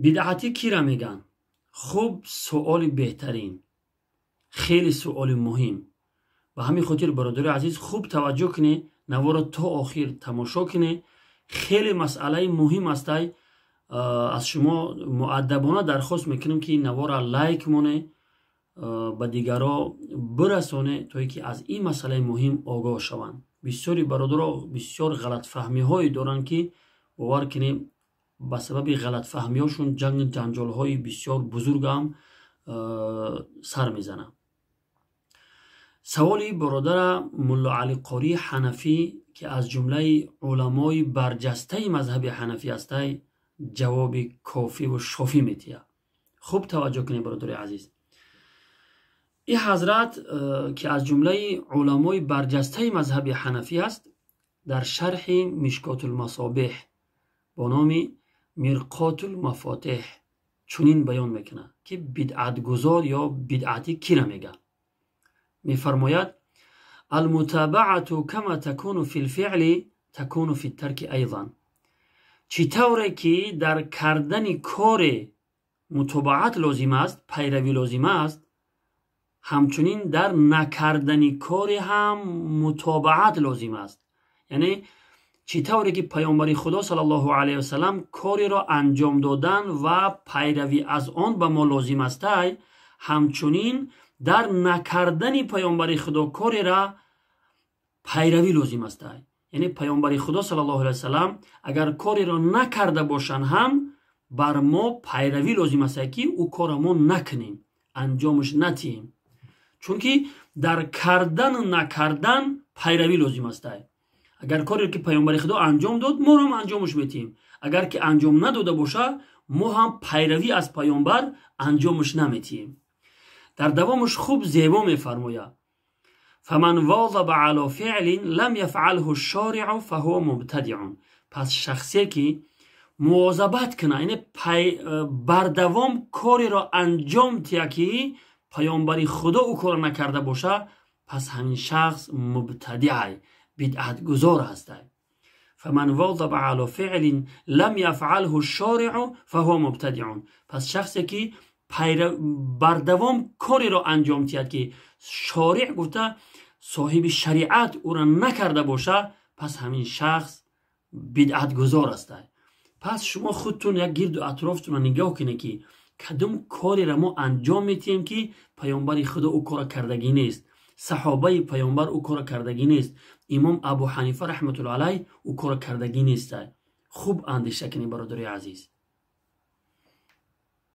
بدعتی کی را میگن؟ خوب سوال بهترین، خیلی سوال مهم. و همین خاطر برادر عزیز خوب توجه کنی، نوارا تا آخر تماشا کنی. خیلی مسئله مهم است. از شما مؤدبانه درخواست میکنم که نوارا لایک مونه، به دیگران برسونه تا که از این مسئله مهم آگاه شوند. بسیاری برادرها بسیار غلط فهمی های دارن که باور کنیم به سبب غلط فهمی هاشون جنجال های بسیار بزرگ هم سر میزنن. سوالی برادر ملا علی قاری حنفی که از جمله علمای برجسته مذهب حنفی است جواب کافی و شافی میتیه. خوب توجه کنید برادر عزیز. این حضرت که از جمله علمای برجسته مذهب حنفی است در شرح مشکات المصابیح با نام مرقات المفاتیح چنین بیان میکنه که بدعت گذار یا بدعتی کی را میگه. میفرماید المتابعت کما تکون فی الفعل تکون فی الترک ایضا. چطوره که در کردن کار متابعت لازم است، پیروی لازم است، همچنین در نکردن کار هم متابعت لازم است. یعنی چطوری که پیامبر خدا صلی الله علیه و سلم کاری را انجام دادن و پیروی از آن به ما لازم است، همچنین در نکردن پیامبر خدا کاری را پیروی لازم است. یعنی پیامبر خدا صلی الله علیه و سلم اگر کاری را نکرده باشند هم بر ما پیروی لازم است که او کار ما نکنیم، انجامش ندهیم. چون که در کردن و نکردن پیروی لازم است. اگر کاری که پیامبر خدا انجام داد ما هم انجامش میتیم، اگر که انجام نداده باشه ما هم پیروی از پیامبر انجامش نمیتیم. در دوامش خوب زیبا میفرماید فمن واظب علی فعل لم یفعله الشارع فهو مبتدع. پس شخصی که مواظبت کنه، یعنی بردوام کاری را انجام تیه که پیامبر خدا او کار نکرده باشه، پس همین شخص مبتدع بدعت گذار است. فمن واظب علی فعل لم یفعله الشارع فهو مبتدع. پس شخصی که بردوام کاری را انجام تیه که شارع گفته صاحب شریعت او را نکرده باشه، پس همین شخص بدعت گذار است. پس شما خودتون یک گرد و اطرافتون را نگاه کنید که کدام کاری را ما انجام میتیم که پیامبر خدا او کار کردگی نیست، صحابه پیامبر او کار کردگی نیست، امام ابو حنیفه رحمت الله علیه او کار کردگی نیست. خوب اندیشه کنید برادر عزیز.